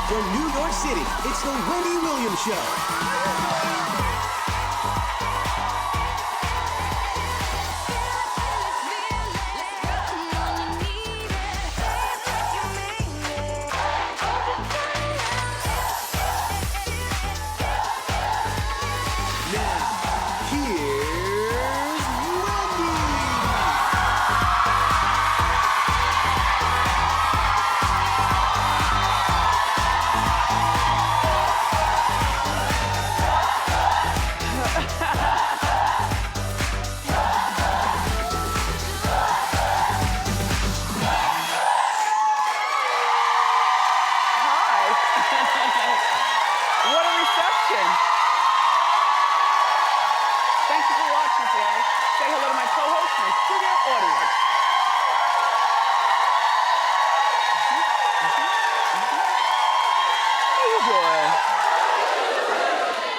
From New York City, it's the Wendy Williams Show.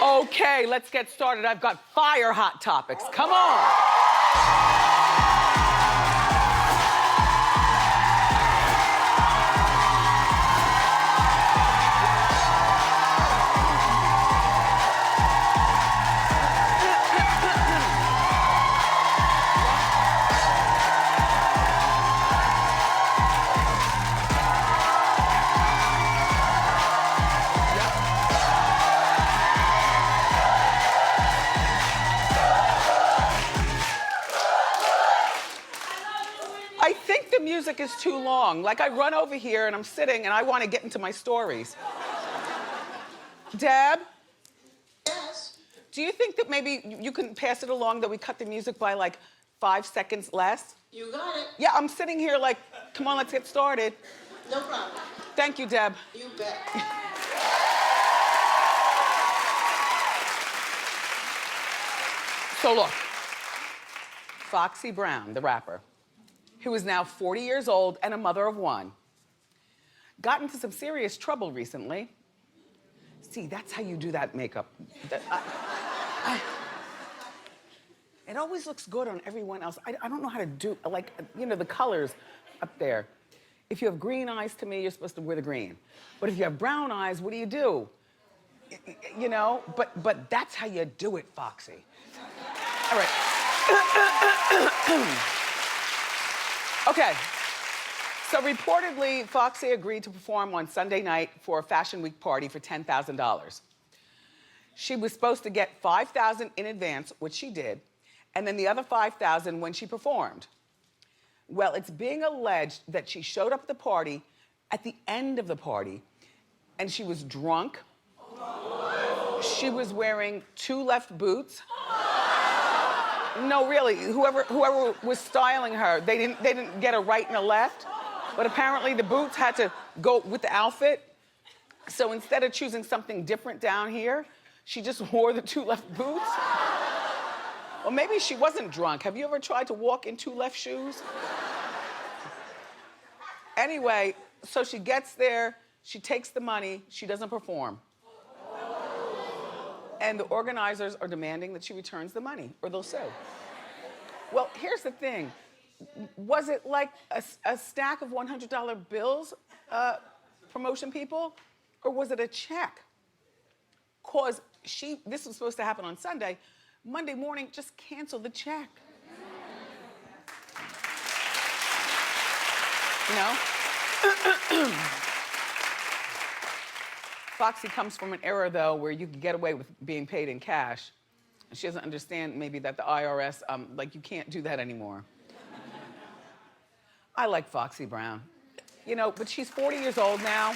Okay, let's get started. I've got fire hot topics. Come on. I think the music is too long. Like, I run over here and I'm sitting and I want to get into my stories. Deb? Yes. Do you think that maybe you can pass it along that we cut the music by like 5 seconds less? You got it. Yeah, I'm sitting here like, come on, let's get started. No problem. Thank you, Deb. You bet. So look, Foxy Brown, the rapper, who is now 40 years old and a mother of one, got into some serious trouble recently. See, that's how you do that makeup. It always looks good on everyone else. I don't know how to do, like, you know, the colors up there. If you have green eyes, to me, you're supposed to wear the green. But if you have brown eyes, what do? You know, but that's how you do it, Foxy. All right. Okay. So reportedly, Foxy agreed to perform on Sunday night for a Fashion Week party for $10,000. She was supposed to get $5,000 in advance, which she did, and then the other $5,000 when she performed. Well, it's being alleged that she showed up at the party at the end of the party, and she was drunk. She was wearing 2 left boots. No, really, whoever was styling her, they didn't get a right and a left, but apparently the boots had to go with the outfit. So instead of choosing something different down here, she just wore the 2 left boots. Or maybe she wasn't drunk. Have you ever tried to walk in 2 left shoes? Anyway, so she gets there, she takes the money, she doesn't perform. And the organizers are demanding that she returns the money or they'll sue. Well, here's the thing. Was it like a stack of $100 bills, promotion people, or was it a check? Cause this was supposed to happen on Sunday. Monday morning, just cancel the check. You know? Foxy comes from an era, though, where you could get away with being paid in cash. She doesn't understand maybe that the IRS, like, you can't do that anymore. I like Foxy Brown. You know, but she's 40 years old now.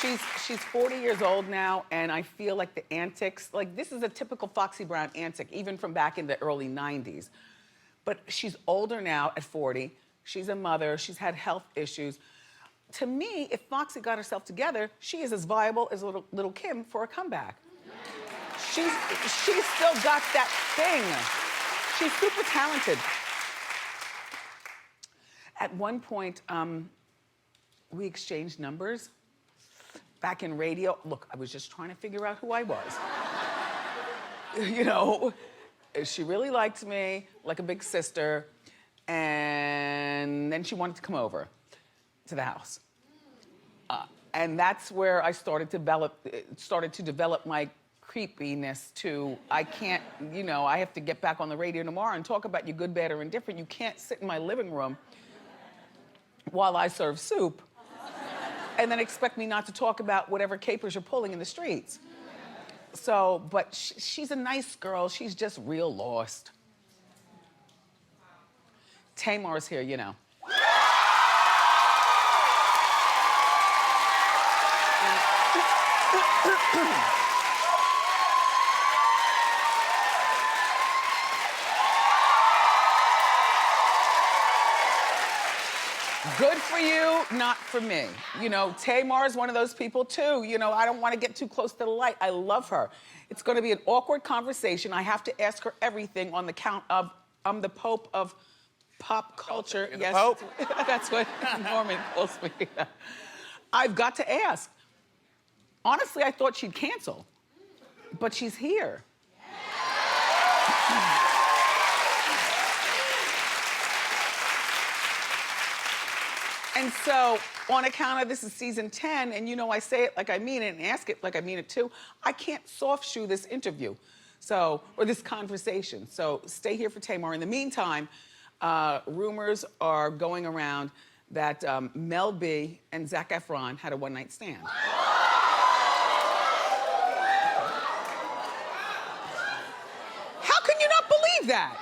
She's 40 years old now, and I feel like the antics, like, this is a typical Foxy Brown antic, even from back in the early 90s. But she's older now at 40. She's a mother. She's had health issues. To me, if Foxy got herself together, she is as viable as little Kim for a comeback. She's still got that thing. She's super talented. At one point, we exchanged numbers back in radio. Look, I was just trying to figure out who I was. You know, she really liked me, like a big sister, and then she wanted to come over to the house. And that's where I started to develop my creepiness to, I can't, you know, I have to get back on the radio tomorrow and talk about you good, bad, or indifferent. You can't sit in my living room while I serve soup and then expect me not to talk about whatever capers you're pulling in the streets. So, but she's a nice girl. She's just real lost. Tamar's here, you know. Good for you, not for me. You know, Tamar's one of those people too. You know, I don't want to get too close to the light. I love her. It's going to be an awkward conversation. I have to ask her everything on the count of I'm the Pope of pop culture. You're yes, the Pope? that's what Norman calls me. I've got to ask. Honestly, I thought she'd cancel, but she's here. And so, on account of this is season 10, and you know I say it like I mean it and ask it like I mean it too, I can't soft shoe this interview, so, or this conversation. So stay here for Tamar. In the meantime, rumors are going around that Mel B and Zac Efron had a one-night stand. How can you not believe that?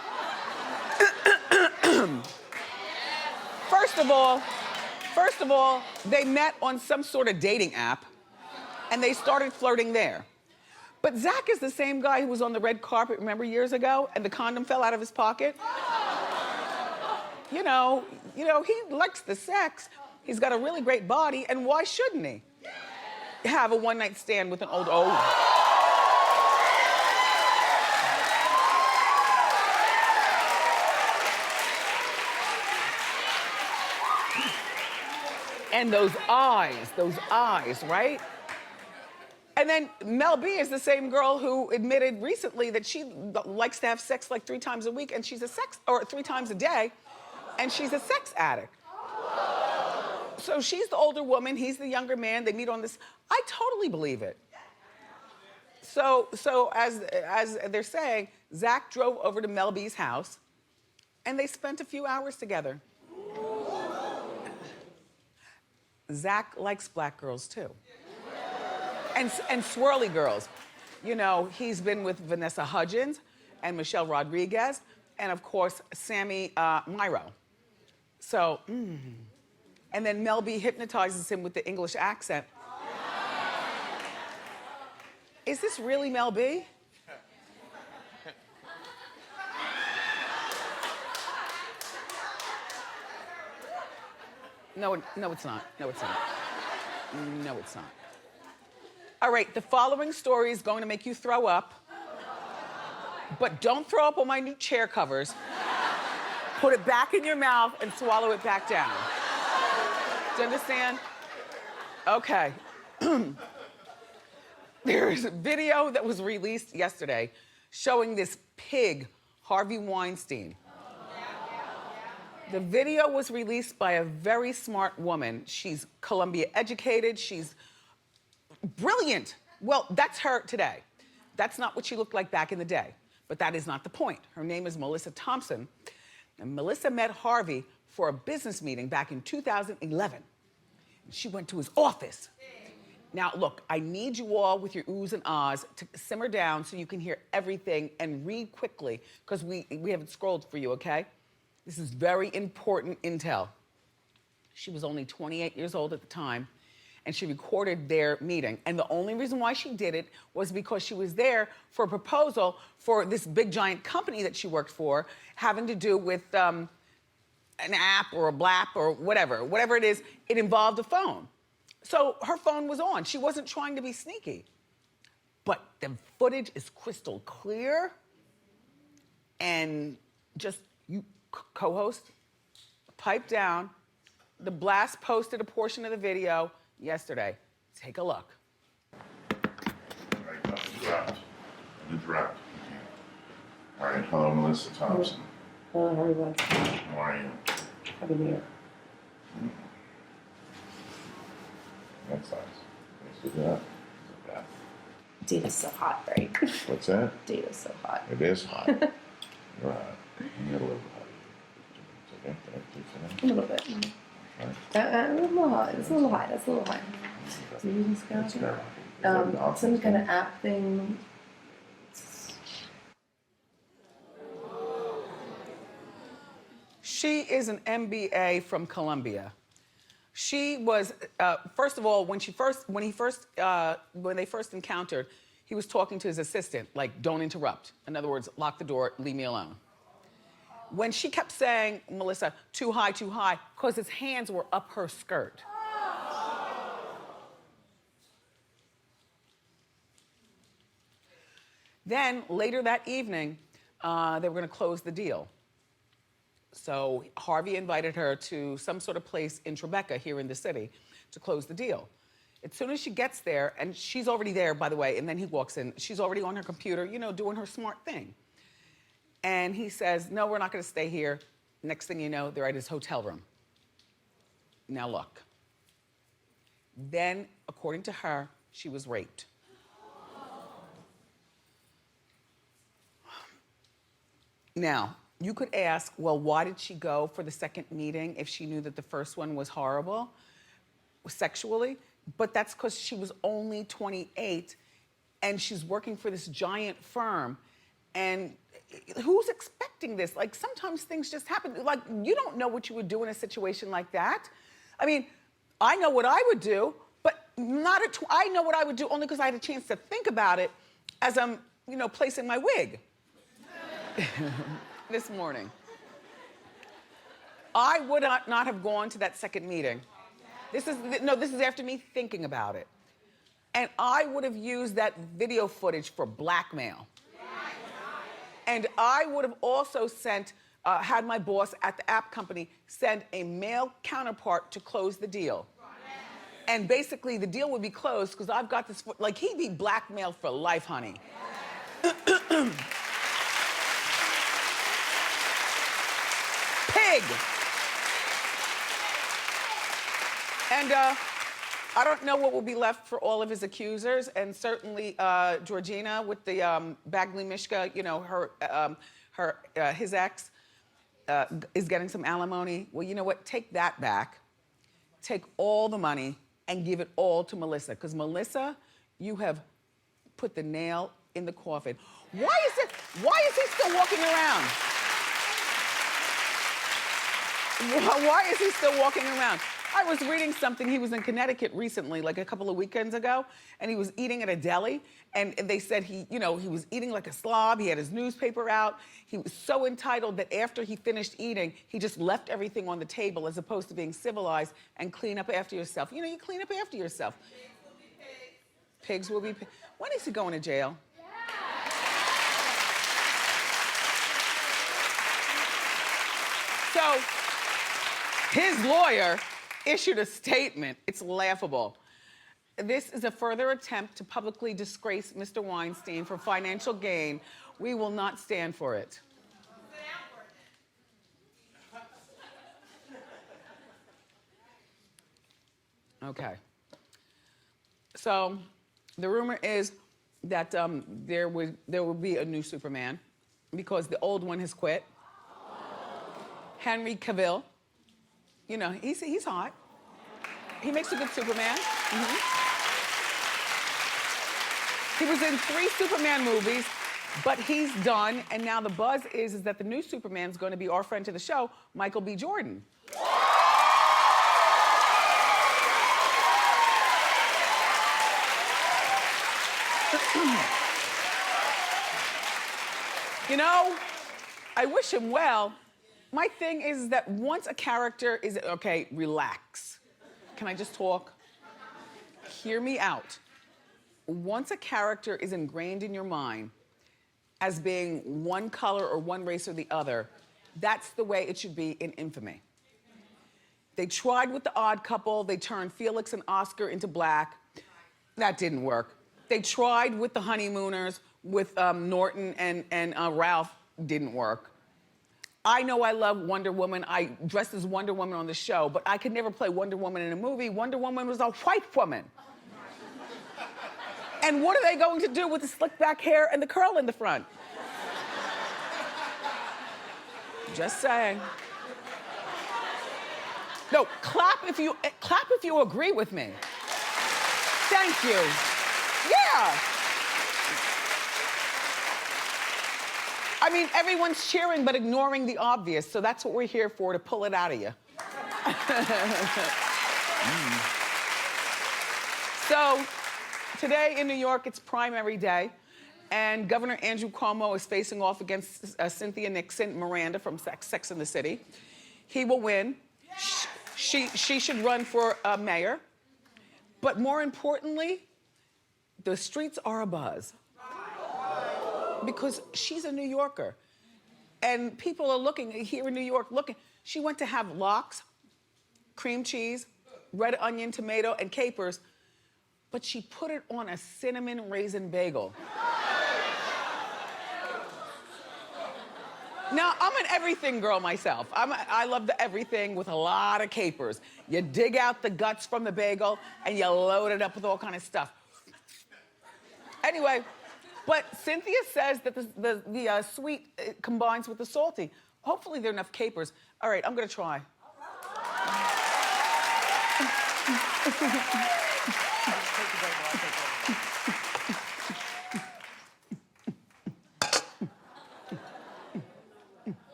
First of all, they met on some sort of dating app, and they started flirting there. But Zac is the same guy who was on the red carpet, remember, years ago, and the condom fell out of his pocket? You know, he likes the sex. He's got a really great body, and why shouldn't he have a one-night stand with an old. And those eyes, right? And then Mel B is the same girl who admitted recently that she likes to have sex like 3 times a week, and she's 3 times a day, and she's a sex addict. So she's the older woman, he's the younger man, they meet on this. I totally believe it. So as they're saying, Zac drove over to Mel B's house, and they spent a few hours together. Zac likes black girls too. And swirly girls. You know, he's been with Vanessa Hudgens and Michelle Rodriguez, and of course, Sammy Myro. So, And then Mel B hypnotizes him with the English accent. Is this really Mel B? No, it's not. No, it's not. No, it's not. All right, the following story is going to make you throw up. But don't throw up on my new chair covers. Put it back in your mouth and swallow it back down. Do you understand? Okay. There's a video that was released yesterday showing this pig, Harvey Weinstein. The video was released by a very smart woman. She's Columbia educated, she's brilliant. Well, that's her today. That's not what she looked like back in the day, but that is not the point. Her name is Melissa Thompson, and Melissa met Harvey for a business meeting back in 2011. She went to his office. Now, look, I need you all with your oohs and ahs to simmer down so you can hear everything and read quickly, because we haven't scrolled for you, okay? This is very important intel. She was only 28 years old at the time, and she recorded their meeting. And the only reason why she did it was because she was there for a proposal for this big giant company that she worked for, having to do with an app or a blap or whatever it is. It involved a phone. So her phone was on. She wasn't trying to be sneaky. But the footage is crystal clear, and just, you co-host, pipe down. The Blast posted a portion of the video yesterday. Take a look. Right, that's the draft. The draft. All right, hello, Melissa Thompson. Hello, Harvey Weinstein. How are you? Happy New Year. That size. Let's do that. Yeah. Data's so hot, right? What's that? Data's so hot. It is hot. You're hot. You got a little hot. It's okay. Can I take some? A little bit. Right. A little hot. It's a little high. That's a little high. So you just It's got skyrocketing. some kind of app thing. She is an MBA from Columbia. She was, first of all, when they first encountered, he was talking to his assistant, like, don't interrupt. In other words, lock the door, leave me alone. When she kept saying, Melissa, too high, because his hands were up her skirt. Then, later that evening, they were gonna close the deal. So Harvey invited her to some sort of place in Tribeca here in the city to close the deal. As soon as she gets there, and she's already there, by the way, and then he walks in, she's already on her computer, you know, doing her smart thing. And he says, no, we're not gonna stay here. Next thing you know, they're at his hotel room. Now look. Then, according to her, she was raped. Now, you could ask, well, why did she go for the second meeting if she knew that the first one was horrible sexually? But that's because she was only 28 and she's working for this giant firm. And who's expecting this? Like, sometimes things just happen. Like, you don't know what you would do in a situation like that. I mean, I know what I would do, but not I know what I would do only because I had a chance to think about it as I'm, you know, placing my wig. This morning. I would not have gone to that second meeting. This is after me thinking about it. And I would have used that video footage for blackmail. And I would have also had my boss at the app company send a male counterpart to close the deal. And basically the deal would be closed because I've got this, like, he'd be blackmailed for life, honey. Pig. And I don't know what will be left for all of his accusers, and certainly Georgina with the Bagley Mishka, you know, his ex is getting some alimony. Well, you know what? Take that back. Take all the money and give it all to Melissa, because Melissa, you have put the nail in the coffin. Why is he still walking around? Why is he still walking around? I was reading something. He was in Connecticut recently, like a couple of weekends ago, and he was eating at a deli, and they said he was eating like a slob. He had his newspaper out. He was so entitled that after he finished eating, he just left everything on the table as opposed to being civilized and clean up after yourself. You know, you clean up after yourself. Pigs will be pigs. When is he going to jail? So, his lawyer issued a statement. It's laughable. This is a further attempt to publicly disgrace Mr. Weinstein for financial gain. We will not stand for it. Okay. So, the rumor is that there will be a new Superman because the old one has quit. Henry Cavill. You know, he's hot. He makes a good Superman. Mm-hmm. He was in 3 Superman movies, but he's done, and now the buzz is that the new Superman's going to be our friend to the show, Michael B. Jordan. You know, I wish him well. My thing is that once a character is, okay, relax. Can I just talk? Hear me out. Once a character is ingrained in your mind as being one color or one race or the other, that's the way it should be in Infamy. They tried with The Odd Couple. They turned Felix and Oscar into black. That didn't work. They tried with The Honeymooners with Norton and Ralph. Didn't work. I know I love Wonder Woman. I dressed as Wonder Woman on the show, but I could never play Wonder Woman in a movie. Wonder Woman was a white woman. And what are they going to do with the slick back hair and the curl in the front? Just saying. No, clap if you agree with me. Thank you. Yeah. I mean, everyone's cheering but ignoring the obvious, so that's what we're here for, to pull it out of you. So, today in New York, it's primary day, and Governor Andrew Cuomo is facing off against Cynthia Nixon, Miranda from Sex and the City. He will win. She should run for mayor. But more importantly, the streets are abuzz. Because she's a New Yorker. And people are looking, here in New York, looking. She went to have lox, cream cheese, red onion, tomato, and capers, but she put it on a cinnamon raisin bagel. Now, I'm an everything girl myself. I love the everything with a lot of capers. You dig out the guts from the bagel and you load it up with all kind of stuff. Anyway, but Cynthia says that the sweet combines with the salty. Hopefully there are enough capers. All right, I'm gonna try.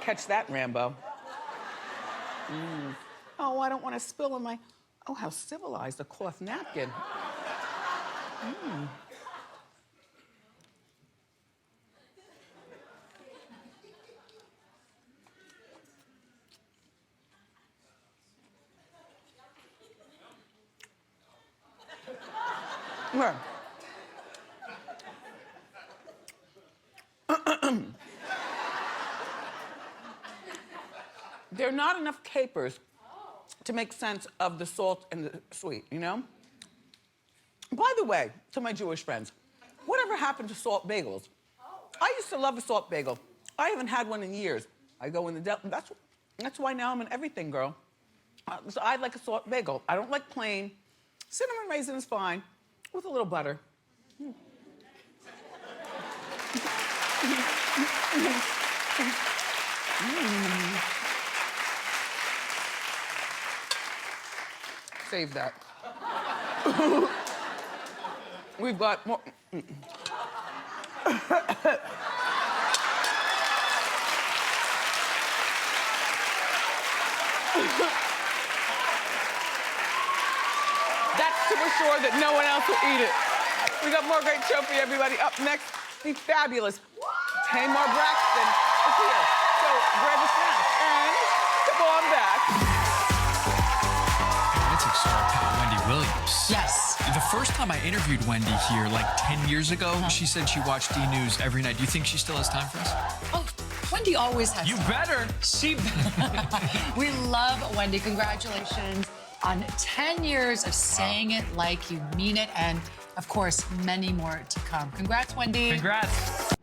Catch that, Rambo. Oh, I don't want to spill on my... Oh, how civilized, a cloth napkin. Where? There are not enough capers to make sense of the salt and the sweet, you know? By the way, to my Jewish friends, whatever happened to salt bagels? I used to love a salt bagel. I haven't had one in years. I go in the that's why now I'm an everything girl. So I like a salt bagel. I don't like plain. Cinnamon raisin is fine, with a little butter. Save that. We've got more. That's to assure that no one else will eat it. We got more great show for you, everybody. Up next, the fabulous Tamar Braxton is here. So grab a snack and come on back. That's star pal Wendy Williams. Yes. The first time I interviewed Wendy here, like 10 years ago, she said she watched D News every night. Do you think she still has time for us? Oh, Wendy always has. You better. We love Wendy. Congratulations on 10 years of saying it like you mean it, and of course, many more to come. Congrats, Wendy. Congrats.